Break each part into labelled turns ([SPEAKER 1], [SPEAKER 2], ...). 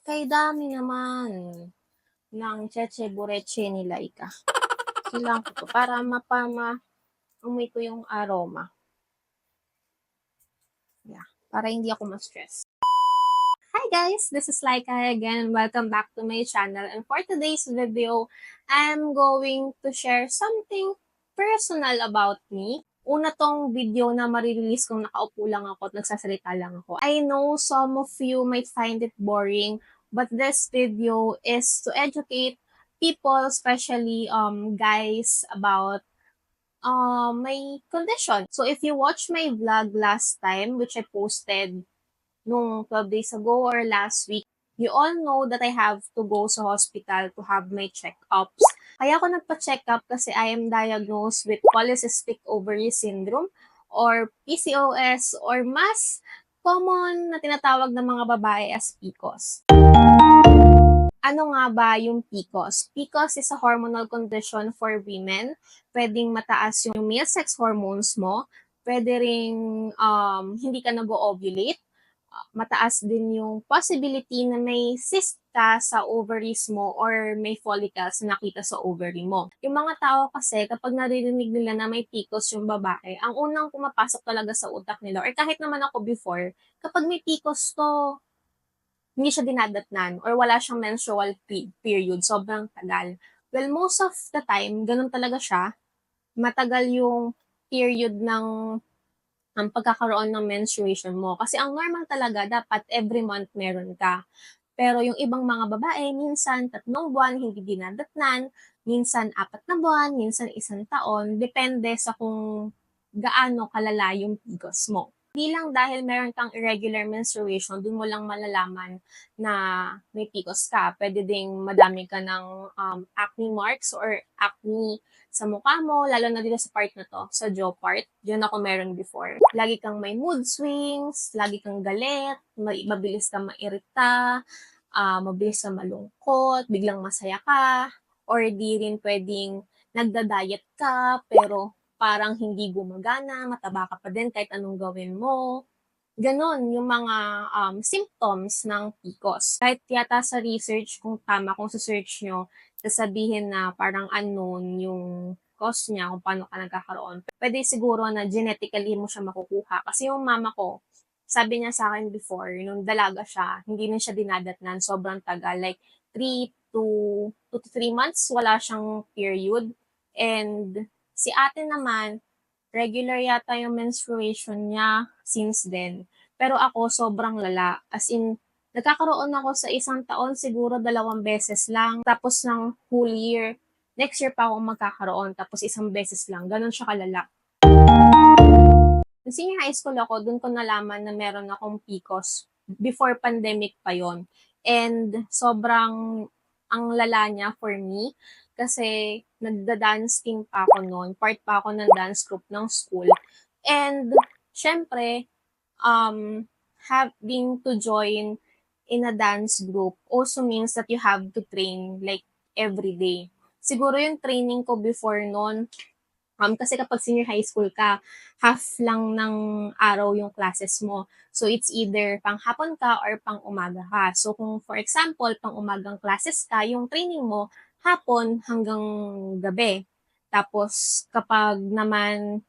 [SPEAKER 1] Kay dami naman ng Cheche Bureche ni Laika. Kailangan ko 'to para amoy ko yung aroma. Yeah, para hindi ako ma-stress. Hi guys! This is Laika again and welcome back to my channel. And for today's video, I'm going to share something personal about me. Una tong video na marirelease kung nakaupo lang ako at nagsasalita lang ako. I know some of you might find it boring, but this video is to educate people, especially guys, about my condition. So if you watch my vlog last time, which I posted nung 12 days ago or last week, you all know that I have to go sa hospital to have my check-ups. Kaya ako nagpa-check up kasi I am diagnosed with polycystic ovary syndrome or PCOS or mas common na tinatawag ng mga babae as PCOS. Ano nga ba yung PCOS? PCOS is a hormonal condition for women. Pwedeng mataas yung male sex hormones mo. Pwede ring hindi ka nag-ovulate. Mataas din yung possibility na may cyst ka sa ovaries mo or may follicles na nakita sa ovary mo. Yung mga tao kasi, kapag naririnig nila na may PCOS yung babae, ang unang pumapasok talaga sa utak nila, or kahit naman ako before, kapag may PCOS to, hindi siya dinadatnan or wala siyang menstrual period, sobrang tagal. Well, most of the time, ganun talaga siya. Matagal yung period ng ang pagkakaroon ng menstruation mo. Kasi ang normal talaga, dapat every month meron ka. Pero yung ibang mga babae, minsan 3 buwan hindi dinadatnan, minsan 4 na buwan, minsan 1 taon, depende sa kung gaano kalala yung PCOS mo. Hindi lang dahil meron kang irregular menstruation, dun mo lang malalaman na may PCOS ka. Pwede ding madami ka ng acne marks or acne sa mukha mo, lalo na dito sa part na to, sa jaw part. Diyan ako meron before. Lagi kang may mood swings, lagi kang galit, mabilis kang mairita, mabilis kang malungkot, biglang masaya ka, or di rin pwedeng nagda-diet ka, pero parang hindi gumagana, mataba ka pa din kahit anong gawin mo. Ganon yung mga symptoms ng PCOS. Kahit yata sa research, kung tama, kung sa-search nyo, sasabihin na parang unknown yung cause niya, kung paano ka nagkakaroon. Pwede siguro na genetically mo siya makukuha. Kasi yung mama ko, sabi niya sa akin before, nung dalaga siya, hindi na siya dinadatnan, sobrang tagal. Like, 3 to 3 months, wala siyang period. And si ate naman, regular yata yung menstruation niya since then. Pero ako, sobrang lala. As in, nagkakaroon ako sa 1 taon, siguro 2 beses lang. Tapos ng whole year, next year pa ako magkakaroon. Tapos 1 beses lang. Ganon siya kalala. Nung senior high school ako, dun ko nalaman na meron akong PCOS. Before pandemic pa yon. And sobrang ang lala niya for me kasi nagda-dance team pa ako noon. Part pa ako ng dance group ng school. And syempre, having to join in a dance group also means that you have to train like every day. Siguro yung training ko before noon, kasi kapag senior high school ka, half lang ng araw yung classes mo. So, it's either pang hapon ka or pang umaga ka. So, kung for example, pang umagang classes ka, yung training mo, hapon hanggang gabi. Tapos, kapag naman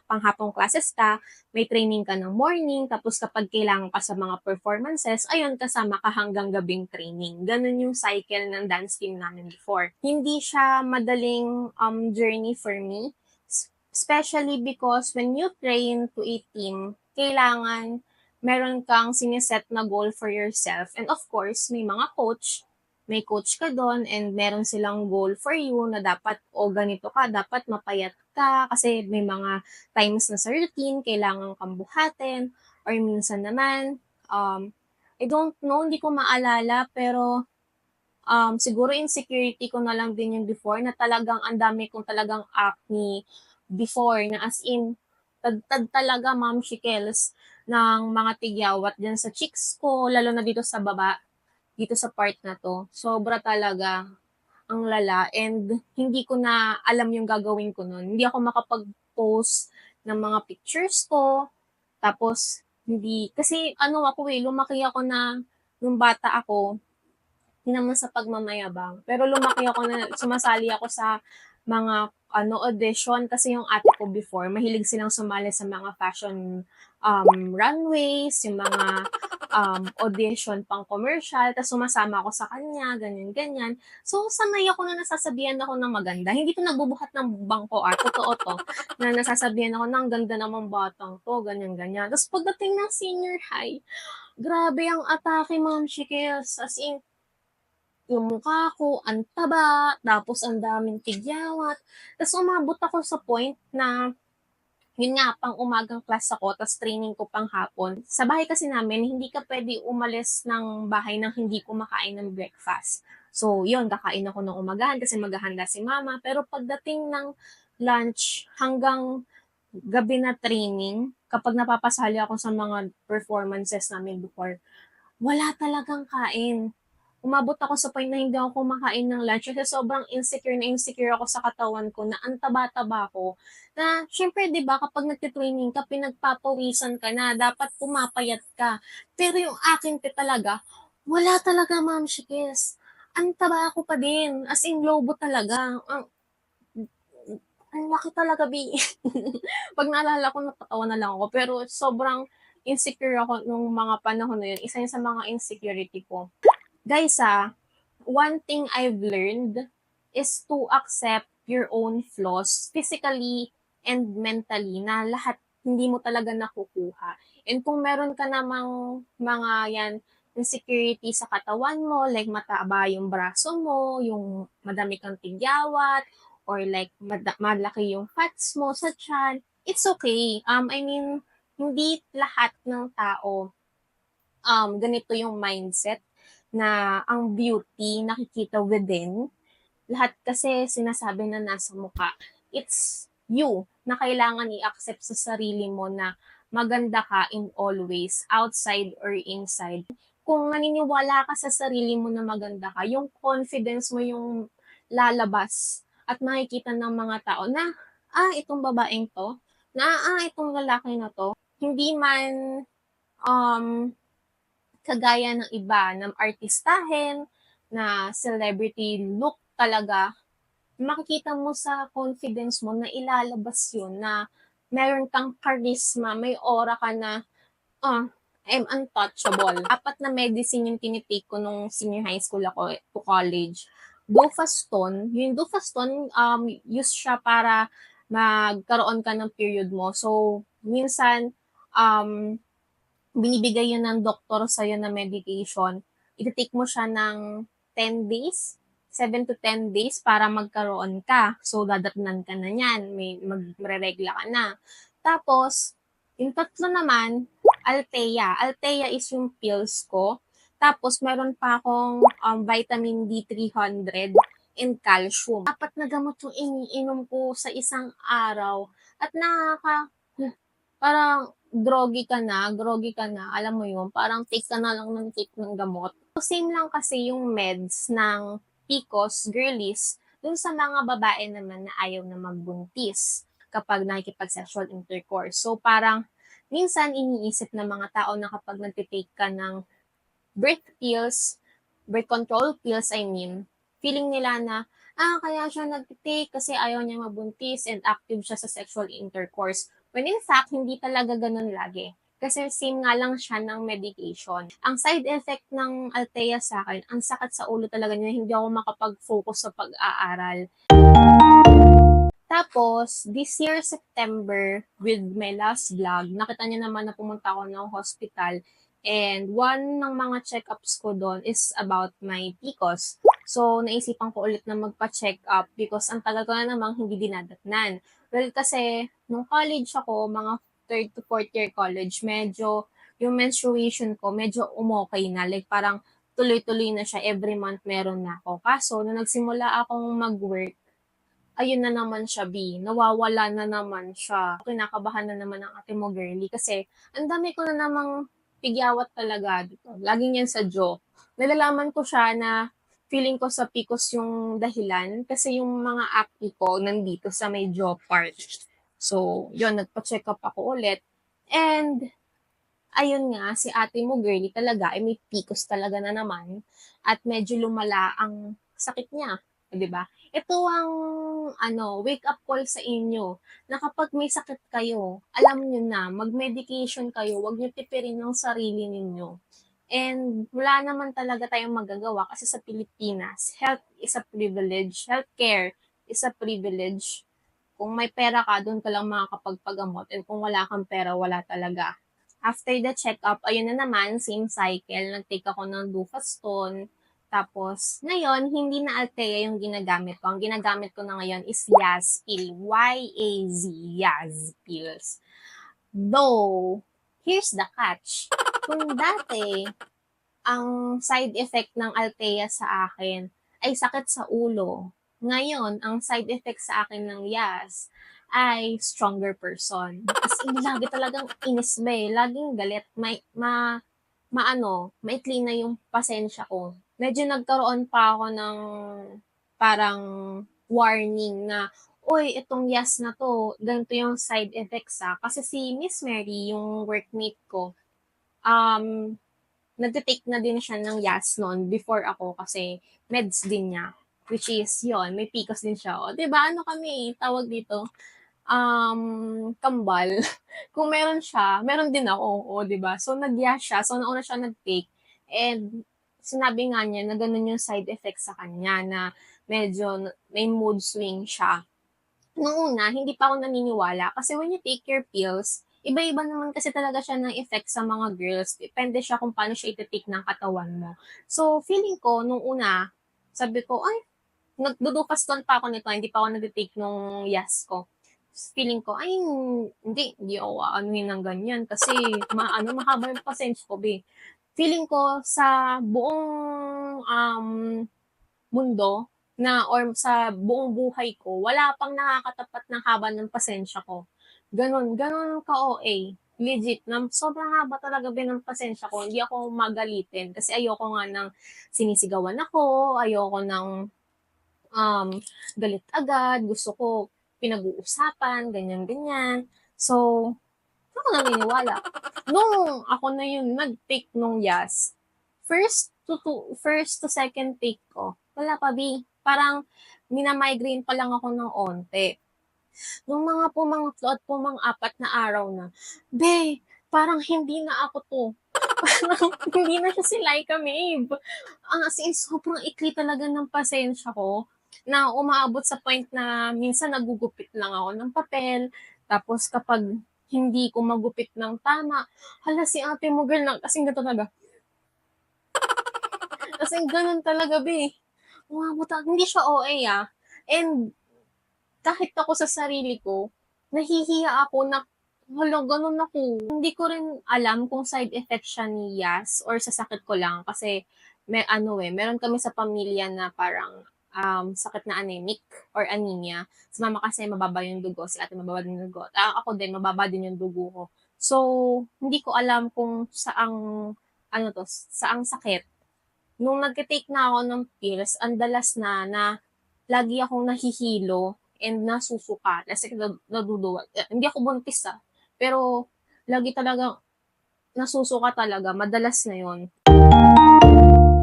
[SPEAKER 1] panghapong classes ka, may training ka ng morning, tapos kapag kailangan ka sa mga performances, ayun, kasama ka hanggang gabing training. Ganun yung cycle ng dance team namin before. Hindi siya madaling journey for me, especially because when you train to a team, kailangan meron kang siniset na goal for yourself. And of course, may coach ka doon and meron silang goal for you na dapat, ganito ka, dapat mapayat ka kasi may mga times na sa routine, kailangan kang buhatin, or minsan naman, I don't know, hindi ko maalala, pero siguro insecurity ko na lang din yung before na talagang ang dami kong talagang acne before na as in, tad talaga ma'am shikels ng mga tigyawat dyan sa cheeks ko, lalo na dito sa baba, dito sa part na to. Sobra talaga ang lala and hindi ko na alam yung gagawin ko nun. Hindi ako makapag-post ng mga pictures ko. Tapos, hindi, kasi lumaki ako na nung bata ako, hindi naman sa pagmamayabang, pero lumaki ako na sumasali ako sa mga audition kasi yung ate ko before, mahilig silang sumali sa mga fashion runways, yung mga audition pang commercial, tapos sumasama ako sa kanya, ganyan-ganyan. So, sanay ako na nasasabihan ako ng maganda. Hindi ko nagbubuhat ng bangko, totoo to, na nasasabihan ako ng ganda namang batang to, ganyan-ganyan. Tapos pagdating ng senior high, grabe ang atake, Ma'am Shikels. As in, yung mukha ko, ang taba, tapos ang daming tigyawat. Tapos umabot ako sa point na, yun nga, pang umagang class ako, tapos training ko pang hapon. Sa bahay kasi namin, hindi ka pwede umalis ng bahay nang hindi kumakain ng breakfast. So, yun, kakain ako ng umagahan kasi maghahanda si mama. Pero pagdating ng lunch hanggang gabi na training, kapag napapasali ako sa mga performances namin before, wala talagang kain. Umabot ako sa point na hindi ako kumakain ng lunch kasi sobrang insecure na insecure ako sa katawan ko na ang taba-taba ko. Na syempre 'di ba kapag nagte-training ka pinagpapawisan ka na, dapat pumapayat ka. Pero yung akin talaga, wala talaga, Ma'am Shikes. Ang taba ko pa din, as in lobo talaga. Ang laki talaga, B. 'Pag naalala ko natatawa na lang ako, pero sobrang insecure ako nung mga panahon na yun. Isa yun sa mga insecurity ko. Guys, one thing I've learned is to accept your own flaws physically and mentally na lahat hindi mo talaga nakukuha. And kung meron ka namang mga yan insecurity sa katawan mo, like mataba yung braso mo, yung madami kang tigyawat, or like malaki yung fats mo sa tiyan, it's okay. I mean, hindi lahat ng tao ganito yung mindset na ang beauty nakikita within. Lahat kasi sinasabi na nasa mukha. It's you na kailangan i-accept sa sarili mo na maganda ka in all ways, outside or inside. Kung naniniwala ka sa sarili mo na maganda ka, yung confidence mo yung lalabas at makikita ng mga tao na, itong babaeng to, na, itong lalaki na to, hindi man um, kagaya ng iba ng artistahin, na celebrity look talaga, makikita mo sa confidence mo na ilalabas yun na meron kang charisma, may aura ka na, ah, I'm untouchable. Apat na medicine yung tinitake ko nung senior high school ako to college. Dofaston, yung Dofaston, use siya para magkaroon ka ng period mo. So, minsan, um, binibigay yun ng doktor sa'yo na medication. Iti-take mo siya ng 10 days, 7 to 10 days para magkaroon ka. So, dadatnan ka na niyan. Magre-regla ka na. Tapos, yung tatlo naman, Altea. Altea is yung pills ko. Tapos, meron pa akong vitamin D 300 and calcium. Apat na gamot yung iniinom ko sa isang araw. At parang groggy ka na, alam mo yun, parang take ka na lang ng take ng gamot. So, same lang kasi yung meds ng PCOS, girlies, dun sa mga babae naman na ayaw na magbuntis kapag nakikipag-sexual intercourse. So, parang minsan iniisip ng mga tao na kapag nagtitake ka ng birth control pills, I mean, feeling nila na, kaya siya nag-take kasi ayaw niya mabuntis and active siya sa sexual intercourse. When in fact, hindi talaga ganun lagi. Kasi same nga lang siya ng medication. Ang side effect ng Altea sa akin, ang sakit sa ulo talaga niya, hindi ako makapag-focus sa pag-aaral. Tapos, this year, September, with my last vlog, nakita niyo naman na pumunta ako ng hospital. And one ng mga check-ups ko doon is about my PCOS. So, naisipan ko ulit na magpa-check up because ang tagal ko na namang hindi dinadatnan. Well, kasi, nung college ako, mga third to fourth year college, medyo, yung menstruation ko, medyo umokay na. Like, parang tuloy-tuloy na siya. Every month meron na ako. Kaso, nung nagsimula akong mag-work, ayun na naman siya, B. Nawawala na naman siya. Kinakabahan na naman ang ate mo, girly. Kasi, ang dami ko na namang pigyawat talaga dito. Laging yan sa jaw. Nalalaman ko siya na feeling ko sa PCOS yung dahilan. Kasi yung mga acne ko nandito sa may jaw part. So, yun, nagpa-check up ako ulit. And, Ayun nga, si ate mo girly talaga, may PCOS talaga na naman at medyo lumala ang sakit niya, 'di ba? Ito ang wake up call sa inyo na kapag may sakit kayo, alam niyo na, mag-medication kayo, 'wag niyo tipirin ang sarili ninyo. And wala naman talaga tayong magagawa kasi sa Pilipinas, health is a privilege, healthcare is a privilege. Kung may pera ka, dun ka lang makakapagpagamot and kung wala kang pera, wala talaga. After the check-up, ayun na naman, same cycle, nag-take ako ng Duphaston. Tapos, ngayon, hindi na Althea yung ginagamit ko. Ang ginagamit ko na ngayon is Yazpil. Y-A-Z, Yaz pills. Though, here's the catch. Kung dati, ang side effect ng Althea sa akin ay sakit sa ulo. Ngayon, ang side effect sa akin ng Yas ay stronger person. As in, lagi talagang inis ba eh. Laging galit. Maikli na yung pasensya ko. Medyo nagkaroon pa ako ng parang warning na, uy, itong Yas na to, ganito yung side effects Kasi si Miss Mary, yung workmate ko, um, nagte-take na din siya ng Yas noon before ako kasi meds din niya. Which is, yon may PCOS din siya. O, diba, ano kami, tawag dito, kambal. Kung meron siya, meron din ako. O, diba? So, nag-Yas siya. So, nauna siya nag-take. And, sinabi nga niya na ganun yung side effect sa kanya na medyo may mood swing siya. Nung una, hindi pa ako naniniwala kasi when you take your pills, iba-iba naman kasi talaga siya ng effect sa mga girls. Depende siya kung paano siya iti-take ng katawan mo. So, feeling ko, nung una, sabi ko, ay, nagdudukaston pa ako nito, hindi pa ako nag-take nung Yas ko. Feeling ko, ay, hindi ako anuhin ng ganyan kasi mahaba yung pasensya ko, be. Feeling ko sa buong mundo na or sa buong buhay ko, wala pang nakakatapat ng haba ng pasensya ko. Ganon ka-OA. Legit, na sobrang haba talaga ng pasensya ko. Hindi ako magalitin kasi ayoko nga ng sinisigawan ako, ayoko ng galit agad, gusto ko pinag-uusapan, ganyan-ganyan. So, ako naniniwala. Nung ako na yung nag-take nung Yas, first to second take ko, wala pa, B. Parang mina-migraine pa lang ako ng onte. Nung mga pumangtlo at pumang-apat na araw na, be, parang hindi na ako to. Parang hindi na siya si Laika Mabe. As in, sobrang ikli talaga ng pasensya ko na umaabot sa point na minsan nagugupit lang ako ng papel. Tapos kapag hindi ko magupit ng tama, hala si ate mo girl na, kasing ganito talaga. Kasing ganun talaga, be. Hindi siya OA And kahit ako sa sarili ko, nahihiya ako na, hala, ganun ako. Hindi ko rin alam kung side effect siya ni Yas or sa sakit ko lang kasi meron kami sa pamilya na parang sakit na anemic or anemia. Si mama kasi mababa yung dugo, si ate mababa din yung dugo. Ako din, mababa din yung dugo ko. So, hindi ko alam kung saang sakit. Nung nag-take na ako ng pills, ang dalas na lagi akong nahihilo and nasusuka. Kasi naduduwag. Hindi ako buntis pero lagi talaga nasusuka talaga. Madalas na yon.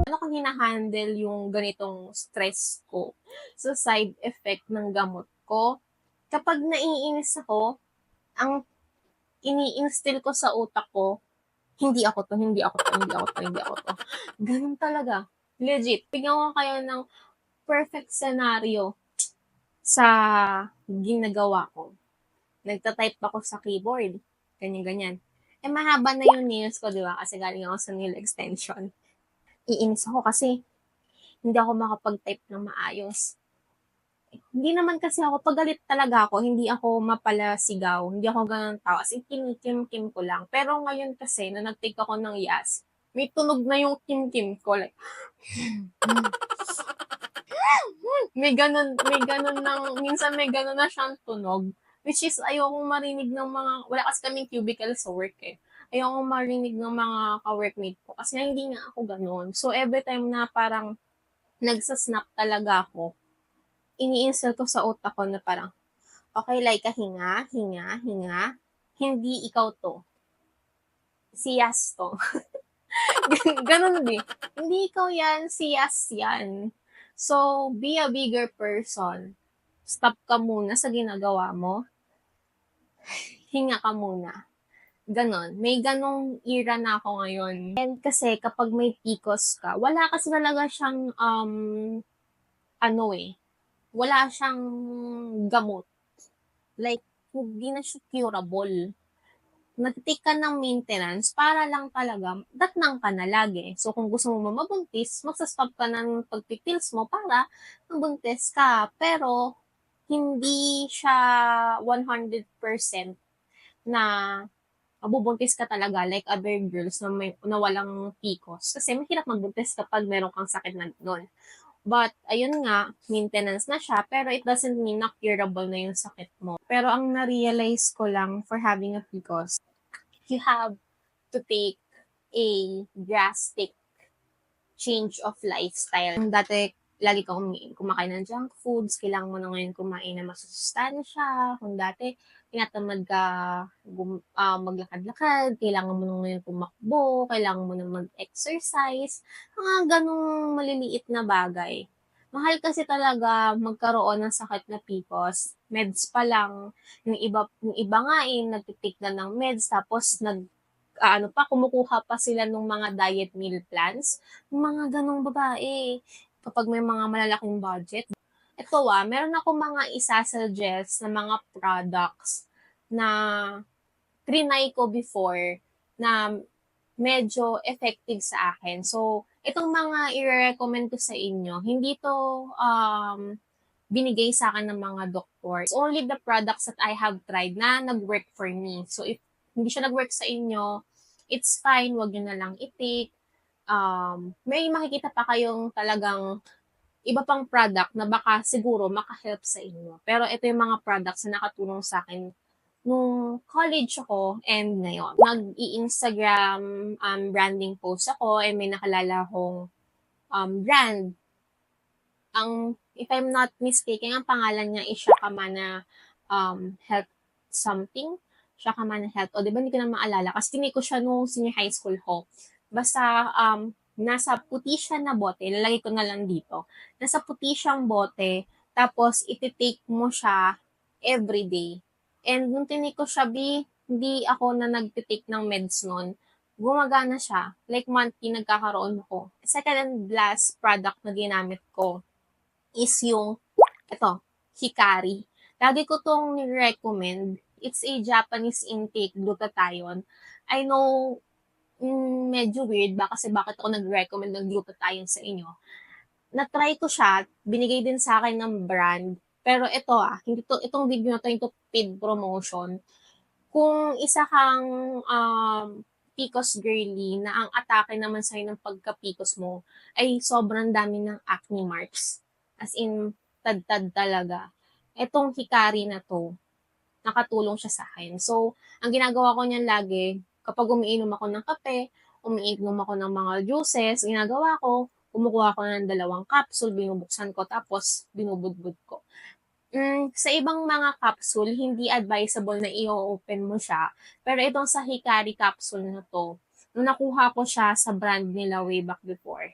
[SPEAKER 1] Ano ko hinahandle yung ganitong stress ko sa side effect ng gamot ko? Kapag naiinis ako, ang ini-instill ko sa utak ko, hindi ako to, hindi ako to, hindi ako to, hindi ako to. Ganun talaga. Legit. Bigyan ko kayo ng perfect scenario sa ginagawa ko. Nagta-type ako sa keyboard. Ganyan-ganyan. Mahaba na yung nails ko, di ba? Kasi galing ako sa nail extension. Iinis ako kasi hindi ako makapag-type ng maayos. Hindi naman kasi ako, pagalit talaga ako, hindi ako mapalasigaw, hindi ako ganun tao. As in, kinikim-kim ko lang. Pero ngayon kasi, na nag-take ako ng Yas, may tunog na yung kim-kim ko. Like, minsan may ganun na siyang tunog. Which is, ayokong marinig ng wala kasi kaming cubicle sa work Ayokong marinig ng mga ka-workmate ko. Kasi hindi nga ako ganun. So, every time na parang nagsasnap talaga ako, ini-install ko sa utak ko na parang, okay, like, hinga, hinga, hinga. Hindi ikaw to. si Yas to. Ganun din. Hindi ikaw yan, si Yas yan. So, be a bigger person. Stop ka muna sa ginagawa mo. Hinga ka muna. Ganon. May ganong era na ako ngayon. And kasi kapag may PCOS ka, wala kasi talaga siyang, ano eh, wala siyang gamot. Like, hindi na siya curable. Nag-take ka ng maintenance para lang talaga, datnang ka na lagi. So, kung gusto mo mabuntis, magsa-stop ka ng pagpipills mo para mabuntis ka. Pero, hindi siya 100% na mabubuntis ka talaga like other girls na walang PCOS. Kasi mahirap magbuntis kapag meron kang sakit na gano'n. But, ayun nga, maintenance na siya, pero it doesn't mean na curable na yung sakit mo. Pero ang na-realize ko lang for having a PCOS, you have to take a drastic change of lifestyle. Dati, lagi kang kumakain ng junk foods, kailangan mo na ngayon kumain ng masusustansya. Kung dati, tinatamad ka maglakad-lakad, kailangan mo na ngayon tumakbo, kailangan mo na mag-exercise, mga ganong maliliit na bagay. Mahal kasi talaga magkaroon ng sakit na PCOS. Meds pa lang. Yung iba nga nagtitake na ng meds, tapos kumukuha pa sila ng mga diet meal plans. Yung mga ganong babae, kapag may mga malalaking budget. Ito meron ako mga isa-suggest na mga products na trinay ko before na medyo effective sa akin. So, itong mga i-recommend ko sa inyo, hindi to binigay sa akin ng mga doktor. It's only the products that I have tried na nag-work for me. So, if hindi siya nag-work sa inyo, it's fine, wag nyo na lang i-take. May makikita pa kayong talagang iba pang product na baka siguro maka-help sa inyo. Pero ito yung mga products na nakatulong sa akin nung college ako and ngayon. Nag-i-Instagram branding post ako and may nakalala akong brand. If I'm not mistaken, ang pangalan niya is Shakamana Health something. Shakamana Health. O, di ba hindi ko na maalala? Kasi tinay ko siya nung senior high school ko. Basta, nasa puti siya na bote. Lalagay ko na lang dito. Nasa puti siyang bote. Tapos, iti-take mo siya everyday. And nung tinay ko siya, hindi ako na nagtitake ng meds nun. Gumagana siya. Like monthly, nagkakaroon ako. Second and last product na ginamit ko is yung, ito, Hikari. Lagi ko tong ni-recommend. It's a Japanese intake glutathione. I know, medyo weird ba kasi bakit ako nag-recommend ng glutathione sa inyo. Na-try ko siya, binigay din sa akin ng brand. Pero ito hindi to, itong video na to, yung paid promotion. Kung isa kang PCOS girly na ang atake naman sa'yo ng pagka-PCOS mo ay sobrang dami ng acne marks. As in, tad-tad talaga. Etong Hikari na to, nakatulong siya sa akin. So, ang ginagawa ko niyan lagi, kapag umiinom ako ng kape, umiinom ako ng mga juices, ginagawa ko, kumukuha ko ng 2 capsule, binubuksan ko, tapos binubudbud ko. Sa ibang mga capsule, hindi advisable na i-open mo siya. Pero itong sa Hikari capsule na to, nung nakuha ko siya sa brand nila way back before,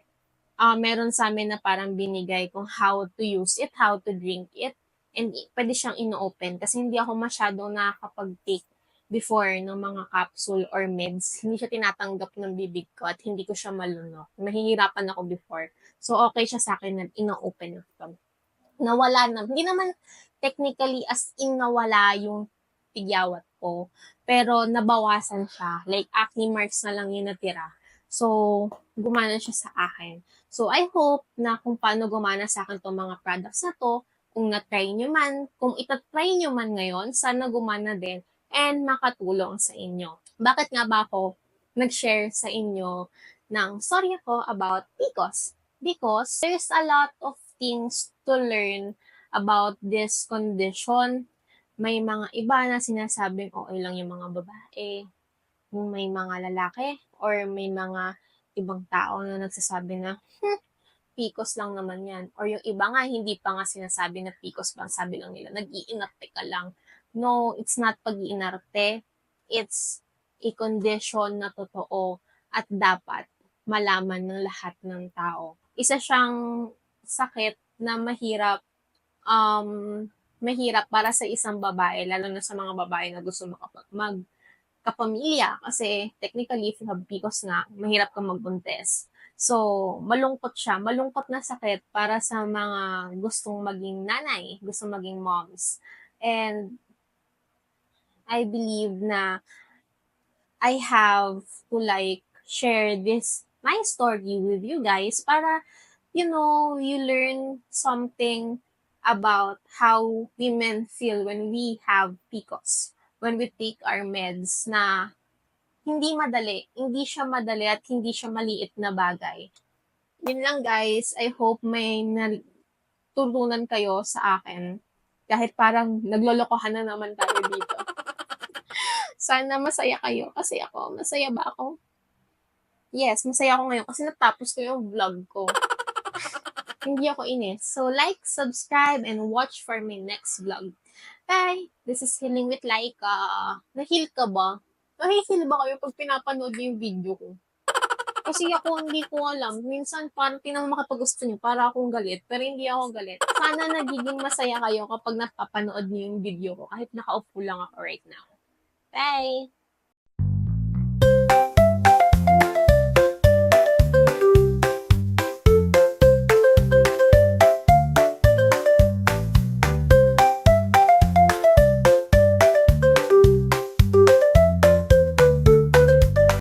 [SPEAKER 1] meron sa amin na parang binigay kung how to use it, how to drink it, and pwede siyang ino-open. Kasi hindi ako masyadong nakakapag-take before ng mga capsule or meds. Hindi siya tinatanggap ng bibig ko at hindi ko siya malunok. Mahihirapan ako before. So, okay siya sa akin na ino-open ito. Nawala na. Hindi naman technically as in nawala yung tigyawat ko. Pero nabawasan siya. Like, acne marks na lang yung natira. So, gumana siya sa akin. So, I hope na kung paano gumana sa akin itong mga products na to, kung na-try nyo man, kung itatry nyo man ngayon, sana gumana din and makatulong sa inyo. Bakit nga ba ako nag-share sa inyo ng story ko about PCOS? Because there's a lot of things to learn about this condition. May mga iba na sinasabing okay lang yung mga babae, may mga lalaki, or may mga ibang tao na nagsasabi na, PCOS lang naman yan. Or yung iba nga, hindi pa nga sinasabi na PCOS ba, sabi lang nila, nag-iinarte ka lang. No, it's not pag-iinarte. It's i-kondisyon na totoo at dapat malaman ng lahat ng tao. Isa siyang sakit na mahirap para sa isang babae, lalo na sa mga babae na gusto magkapamilya. Kasi technically, if you have PCOS nga, mahirap kang magbuntis. So, malungkot siya. Malungkot na sakit para sa mga gustong maging nanay, gustong maging moms. And I believe na I have to share this my story with you guys para you learn something about how women feel when we have PCOS, when we take our meds na hindi siya madali at hindi siya maliit na bagay. Yun lang guys, I hope may natutunan kayo sa akin. Kahit parang naglolokohan na naman tayo dito. Sana masaya kayo. Kasi ako, masaya ba ako? Yes, masaya ako ngayon kasi natapos ko yung vlog ko. Hindi ako inis. So, like, subscribe, and watch for my next vlog. Bye! This is Healing with Laika. Na-heal ka ba? Na-heal ba kayo pag pinapanood niyo yung video ko? Kasi ako hindi ko alam. Minsan parang tinang makapag-gusto niyo para akong galit, pero hindi ako galit. Sana nagiging masaya kayo kapag napapanood niyo yung video ko kahit nakaupo lang ako right now. Bye!